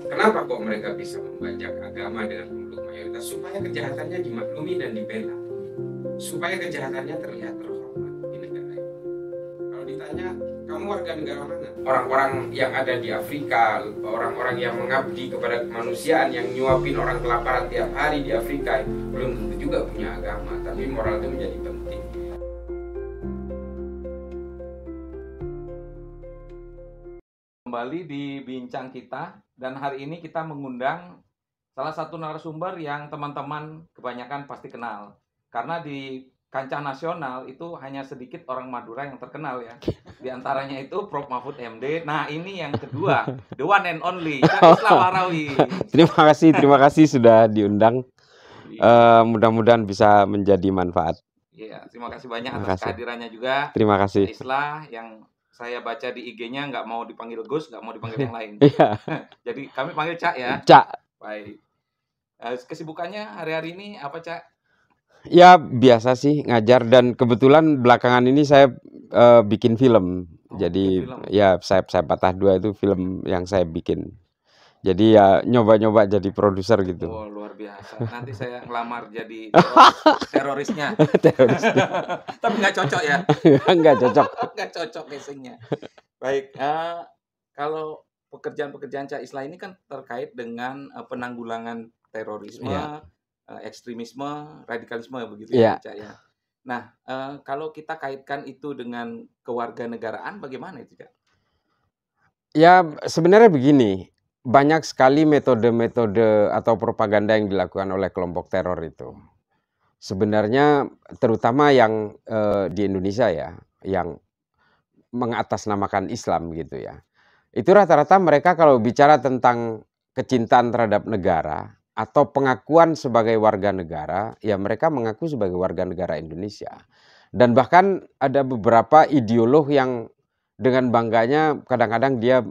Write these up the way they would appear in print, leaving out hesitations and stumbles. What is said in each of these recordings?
Kenapa kok mereka bisa membajak agama dengan pemeluk mayoritas? Supaya kejahatannya dimaklumi dan dibela, supaya kejahatannya terlihat terhormat di negara ini. Kalau ditanya, kamu warga negara mana? Orang-orang yang ada di Afrika, orang-orang yang mengabdi kepada kemanusiaan, yang nyuapin orang kelaparan tiap hari di Afrika, belum tentu juga punya agama, tapi moral itu menjadi penting. Kembali di bincang kita, dan hari ini kita mengundang salah satu narasumber yang teman-teman kebanyakan pasti kenal. Karena di kancah nasional itu hanya sedikit orang Madura yang terkenal ya. Di antaranya itu Prof. Mahfud MD. Nah, ini yang kedua, the one and only, Cak Islah Warawi. Terima kasih sudah diundang. Mudah-mudahan bisa menjadi manfaat. Iya, terima kasih banyak atas kehadirannya juga. Terima kasih. Cak Islah yang saya baca di IG-nya nggak mau dipanggil Gus, nggak mau dipanggil yang lain. Jadi kami panggil Cak ya. Cak. Baik. Kesibukannya hari-hari ini apa, Cak? Ya biasa sih ngajar, dan kebetulan belakangan ini saya bikin film. Jadi film. Ya saya patah dua itu film yang saya bikin. Jadi ya nyoba-nyoba jadi produser gitu. Oh, luar biasa. Nanti saya ngelamar jadi terorisnya. Tapi nggak cocok ya? Nggak cocok. Nggak cocok casingnya. Baik, kalau pekerjaan-pekerjaan Cak Islah ini kan terkait dengan penanggulangan terorisme, ekstremisme, radikalisme begitu ya, Cak ya. Nah, kalau kita kaitkan itu dengan kewarganegaraan, bagaimana itu, Cak? Ya sebenarnya begini, banyak sekali metode-metode atau propaganda yang dilakukan oleh kelompok teror itu. Sebenarnya terutama yang di Indonesia ya, yang mengatasnamakan Islam gitu ya. Itu rata-rata mereka kalau bicara tentang kecintaan terhadap negara atau pengakuan sebagai warga negara, ya mereka mengaku sebagai warga negara Indonesia. Dan bahkan ada beberapa ideolog yang dengan bangganya kadang-kadang dia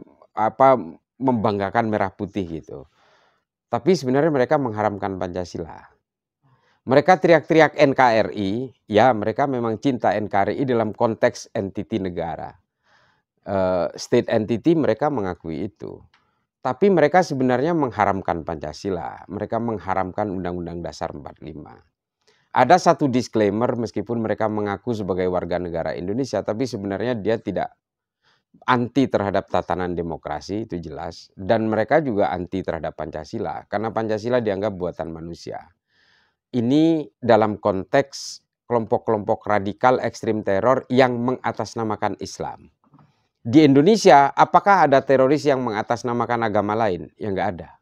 membanggakan merah putih gitu. Tapi sebenarnya mereka mengharamkan Pancasila. Mereka teriak-teriak NKRI, ya mereka memang cinta NKRI dalam konteks entiti negara. State entity mereka mengakui itu. Tapi mereka sebenarnya mengharamkan Pancasila. Mereka mengharamkan Undang-Undang Dasar 45. Ada satu disclaimer, meskipun mereka mengaku sebagai warga negara Indonesia, tapi sebenarnya dia tidak anti terhadap tatanan demokrasi, itu jelas. Dan mereka juga anti terhadap Pancasila, karena Pancasila dianggap buatan manusia. Ini dalam konteks kelompok-kelompok radikal ekstrim teror yang mengatasnamakan Islam. Di Indonesia, apakah ada teroris yang mengatasnamakan agama lain? Ya nggak ada.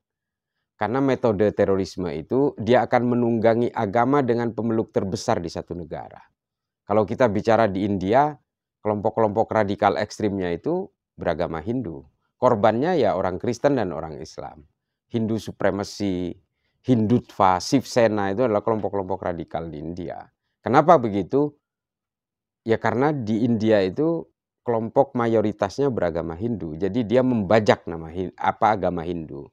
Karena metode terorisme itu dia akan menunggangi agama dengan pemeluk terbesar di satu negara. Kalau kita bicara di India, kelompok-kelompok radikal ekstrimnya itu beragama Hindu. Korbannya ya orang Kristen dan orang Islam. Hindu supremacy, Hindutva, Shiv Sena itu adalah kelompok-kelompok radikal di India. Kenapa begitu? Ya karena di India itu kelompok mayoritasnya beragama Hindu. Jadi dia membajak agama Hindu.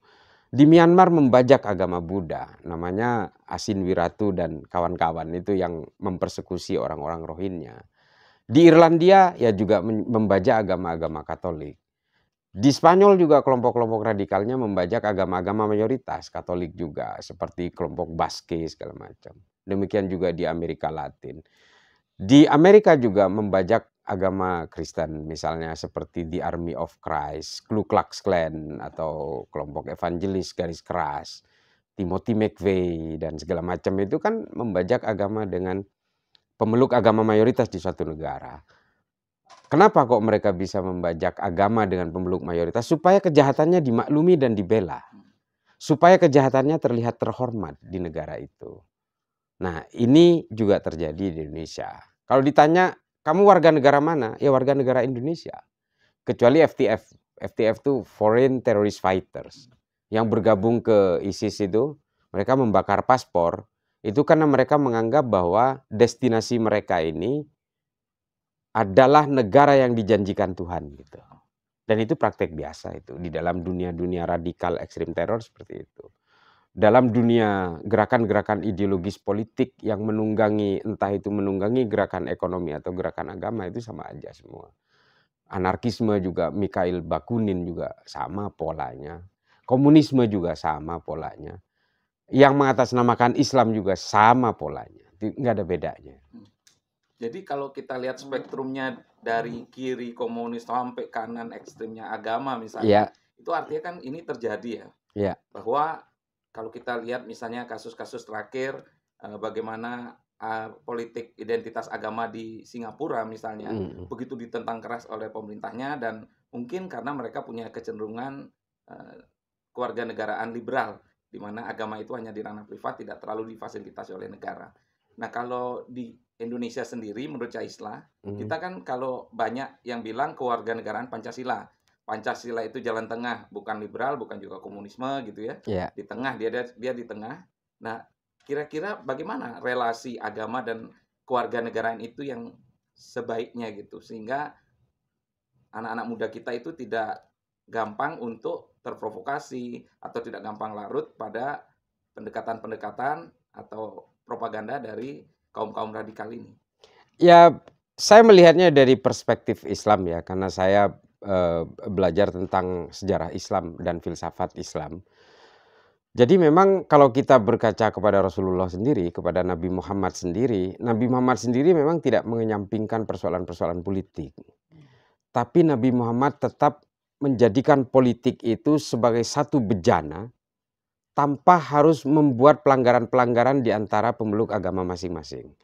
Di Myanmar membajak agama Buddha. Namanya Asin Wiratu dan kawan-kawan itu yang mempersekusi orang-orang Rohingya. Di Irlandia ya juga membajak agama-agama Katolik. Di Spanyol juga kelompok-kelompok radikalnya membajak agama-agama mayoritas, Katolik juga, seperti kelompok Basque segala macam. Demikian juga di Amerika Latin. Di Amerika juga membajak agama Kristen, misalnya seperti The Army of Christ, Ku Klux Klan, atau kelompok evangelis garis keras, Timothy McVeigh, dan segala macam itu kan membajak agama dengan pemeluk agama mayoritas di suatu negara. Kenapa kok mereka bisa membajak agama dengan pemeluk mayoritas? Supaya kejahatannya dimaklumi dan dibela. Supaya kejahatannya terlihat terhormat di negara itu. Nah, ini juga terjadi di Indonesia. Kalau ditanya, kamu warga negara mana? Ya warga negara Indonesia. Kecuali FTF. FTF itu Foreign Terrorist Fighters. Yang bergabung ke ISIS itu, mereka membakar paspor. Itu karena mereka menganggap bahwa destinasi mereka ini adalah negara yang dijanjikan Tuhan gitu. Dan itu praktek biasa itu di dalam dunia-dunia radikal ekstrim teror seperti itu. Dalam dunia gerakan-gerakan ideologis politik yang menunggangi, entah itu menunggangi gerakan ekonomi atau gerakan agama, itu sama aja semua. Anarkisme juga, Mikhail Bakunin juga sama polanya. Komunisme juga sama polanya. Yang mengatasnamakan Islam juga sama polanya. Nggak ada bedanya. Jadi kalau kita lihat spektrumnya dari kiri komunis sampai kanan ekstrimnya agama misalnya, itu artinya kan ini terjadi ya. Bahwa kalau kita lihat misalnya kasus-kasus terakhir bagaimana politik identitas agama di Singapura misalnya begitu ditentang keras oleh pemerintahnya, dan mungkin karena mereka punya kecenderungan kewarganegaraan liberal di mana agama itu hanya di ranah privat, tidak terlalu difasilitasi oleh negara. Nah, kalau di Indonesia sendiri menurut Chaisla, kita kan kalau banyak yang bilang kewarganegaraan Pancasila. Pancasila itu jalan tengah, bukan liberal, bukan juga komunisme gitu ya. Di tengah, dia di tengah. Nah, kira-kira bagaimana relasi agama dan kewarganegaraan itu yang sebaiknya gitu, sehingga anak-anak muda kita itu tidak gampang untuk terprovokasi atau tidak gampang larut pada pendekatan-pendekatan atau propaganda dari kaum-kaum radikal ini. Ya, saya melihatnya dari perspektif Islam ya, karena saya belajar tentang sejarah Islam dan filsafat Islam. Jadi memang kalau kita berkaca kepada Rasulullah sendiri, kepada Nabi Muhammad sendiri memang tidak menyampingkan persoalan-persoalan politik. Tapi Nabi Muhammad tetap menjadikan politik itu sebagai satu bejana tanpa harus membuat pelanggaran-pelanggaran di antara pemeluk agama masing-masing.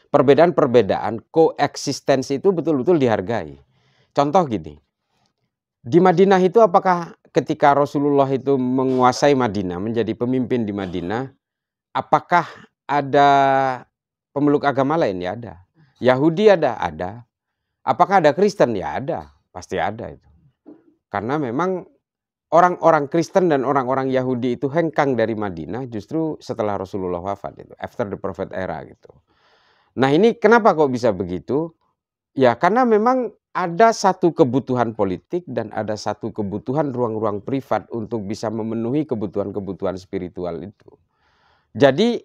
Perbedaan-perbedaan, koeksistensi itu betul-betul dihargai. Contoh gini, di Madinah itu apakah ketika Rasulullah itu menguasai Madinah, menjadi pemimpin di Madinah, apakah ada pemeluk agama lain? Ya ada. Yahudi ada? Ada. Apakah ada Kristen? Ya ada. Pasti ada itu. Karena memang orang-orang Kristen dan orang-orang Yahudi itu hengkang dari Madinah justru setelah Rasulullah wafat itu, after the prophet era gitu. Nah ini kenapa kok bisa begitu? Ya karena memang ada satu kebutuhan politik dan ada satu kebutuhan ruang-ruang privat untuk bisa memenuhi kebutuhan-kebutuhan spiritual itu. Jadi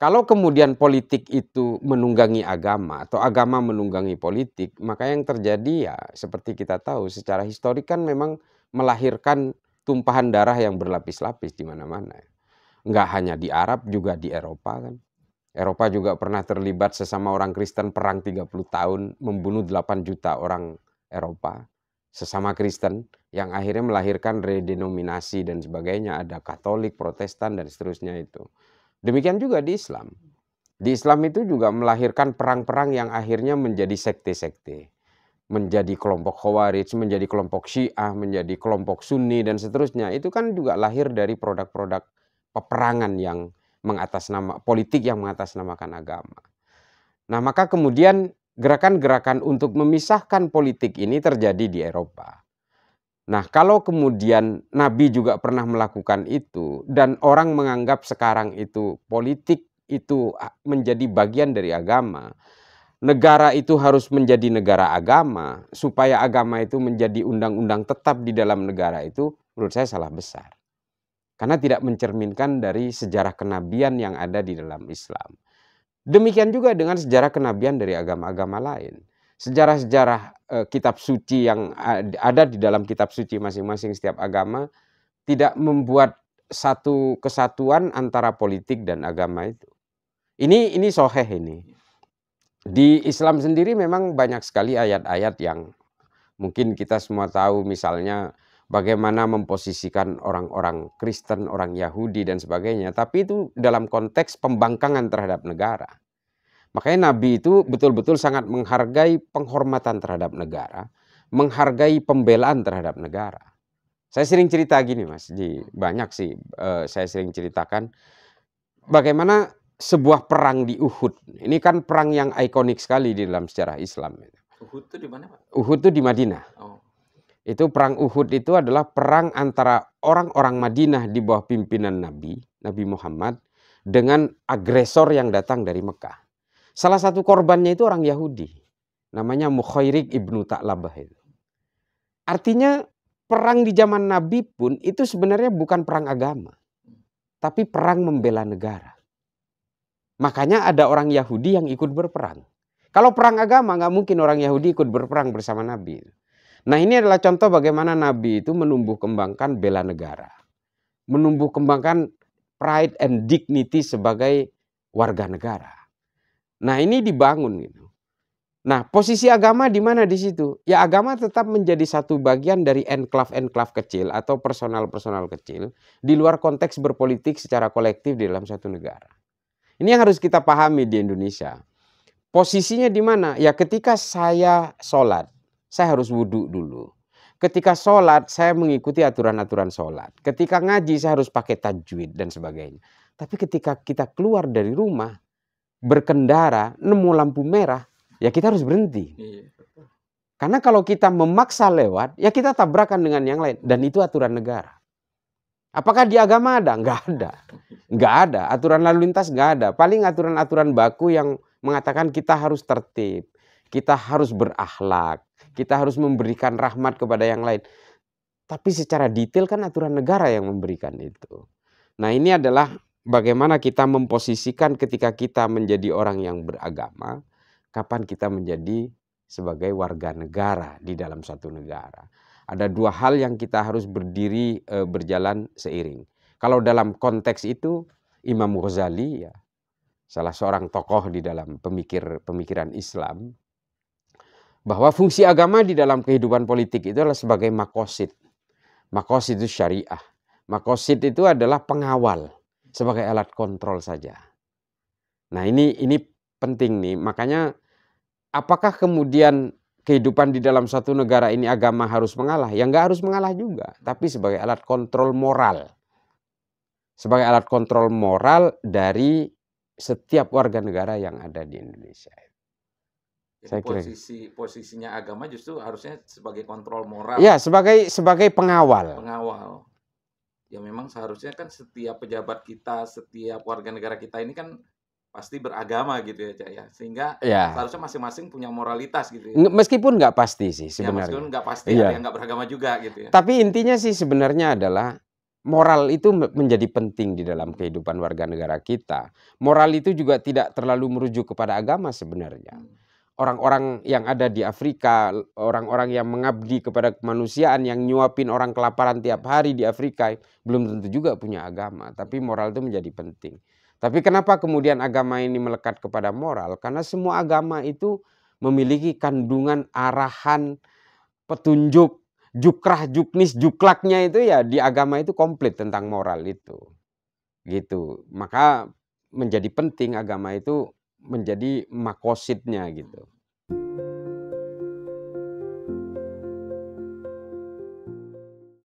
kalau kemudian politik itu menunggangi agama atau agama menunggangi politik, maka yang terjadi ya seperti kita tahu secara historik kan memang melahirkan tumpahan darah yang berlapis-lapis di mana-mana. Enggak hanya di Arab, juga di Eropa kan. Eropa juga pernah terlibat sesama orang Kristen perang 30 tahun, membunuh 8 juta orang Eropa, sesama Kristen, yang akhirnya melahirkan redenominasi dan sebagainya, ada Katolik, Protestan, dan seterusnya itu. Demikian juga di Islam. Di Islam itu juga melahirkan perang-perang yang akhirnya menjadi sekte-sekte. Menjadi kelompok Khawarij, menjadi kelompok Syiah, menjadi kelompok Sunni, dan seterusnya. Itu kan juga lahir dari produk-produk peperangan yang politik yang mengatasnamakan agama. Nah, maka kemudian gerakan-gerakan untuk memisahkan politik ini terjadi di Eropa. Nah, kalau kemudian Nabi juga pernah melakukan itu dan orang menganggap sekarang itu politik itu menjadi bagian dari agama, negara itu harus menjadi negara agama supaya agama itu menjadi undang-undang tetap di dalam negara itu, menurut saya salah besar. Karena tidak mencerminkan dari sejarah kenabian yang ada di dalam Islam. Demikian juga dengan sejarah kenabian dari agama-agama lain. Sejarah-sejarah kitab suci yang ada di dalam kitab suci masing-masing setiap agama tidak membuat satu kesatuan antara politik dan agama itu. Ini soheh ini. Di Islam sendiri memang banyak sekali ayat-ayat yang mungkin kita semua tahu, misalnya bagaimana memposisikan orang-orang Kristen, orang Yahudi dan sebagainya. Tapi itu dalam konteks pembangkangan terhadap negara. Makanya Nabi itu betul-betul sangat menghargai penghormatan terhadap negara, menghargai pembelaan terhadap negara. Saya sering cerita gini Mas, banyak sih saya sering ceritakan bagaimana sebuah perang di Uhud. Ini kan perang yang ikonik sekali di dalam sejarah Islam. Uhud itu di mana Pak? Uhud itu di Madinah. Oh. Itu perang Uhud itu adalah perang antara orang-orang Madinah di bawah pimpinan Nabi Muhammad dengan agresor yang datang dari Mekah. Salah satu korbannya itu orang Yahudi, namanya Mukhairik ibnu Ta'labah itu. Artinya perang di zaman Nabi pun itu sebenarnya bukan perang agama, tapi perang membela negara. Makanya ada orang Yahudi yang ikut berperang. Kalau perang agama nggak mungkin orang Yahudi ikut berperang bersama Nabi. Nah, ini adalah contoh bagaimana Nabi itu menumbuh kembangkan bela negara. Menumbuh kembangkan pride and dignity sebagai warga negara. Nah, ini dibangun gitu. Nah, posisi agama di mana di situ? Ya, agama tetap menjadi satu bagian dari enklav-enklav kecil atau personal-personal kecil di luar konteks berpolitik secara kolektif di dalam satu negara. Ini yang harus kita pahami di Indonesia. Posisinya di mana? Ya, ketika saya sholat, saya harus wudhu dulu. Ketika sholat, saya mengikuti aturan-aturan sholat. Ketika ngaji, saya harus pakai tajwid dan sebagainya. Tapi ketika kita keluar dari rumah, berkendara, nemu lampu merah, ya kita harus berhenti. Karena kalau kita memaksa lewat, ya kita tabrakan dengan yang lain. Dan itu aturan negara. Apakah di agama ada? Nggak ada. Nggak ada. Aturan lalu lintas nggak ada. Paling aturan-aturan baku yang mengatakan kita harus tertib. Kita harus berakhlak. Kita harus memberikan rahmat kepada yang lain. Tapi secara detail kan aturan negara yang memberikan itu. Nah, ini adalah bagaimana kita memposisikan ketika kita menjadi orang yang beragama, kapan kita menjadi sebagai warga negara di dalam satu negara. Ada dua hal yang kita harus berdiri berjalan seiring. Kalau dalam konteks itu, Imam Ghazali ya, salah seorang tokoh di dalam pemikiran Islam, bahwa fungsi agama di dalam kehidupan politik itu adalah sebagai makosid. Makosid itu syariah. Makosid itu adalah pengawal, sebagai alat kontrol saja. Nah, ini penting nih. Makanya apakah kemudian kehidupan di dalam satu negara ini agama harus mengalah? Ya nggak harus mengalah juga, tapi sebagai alat kontrol moral. Sebagai alat kontrol moral dari setiap warga negara yang ada di Indonesia. Jadi posisinya agama justru harusnya sebagai kontrol moral. Ya, sebagai pengawal. Pengawal. Ya memang seharusnya kan setiap pejabat kita, setiap warga negara kita ini kan pasti beragama gitu ya, Cak ya. Sehingga seharusnya masing-masing punya moralitas gitu ya. Meskipun nggak pasti sih sebenarnya. Ya, meskipun nggak pasti, ada yang nggak beragama juga gitu ya. Tapi intinya sih sebenarnya adalah moral itu menjadi penting di dalam kehidupan warga negara kita. Moral itu juga tidak terlalu merujuk kepada agama sebenarnya. Orang-orang yang ada di Afrika, orang-orang yang mengabdi kepada kemanusiaan, yang nyuapin orang kelaparan tiap hari di Afrika, belum tentu juga punya agama. Tapi moral itu menjadi penting. Tapi kenapa kemudian agama ini melekat kepada moral? Karena semua agama itu memiliki kandungan arahan, petunjuk, jukrah, juknis, juklaknya itu ya di agama itu komplit tentang moral itu. Gitu. Maka menjadi penting agama itu menjadi makosidnya gitu.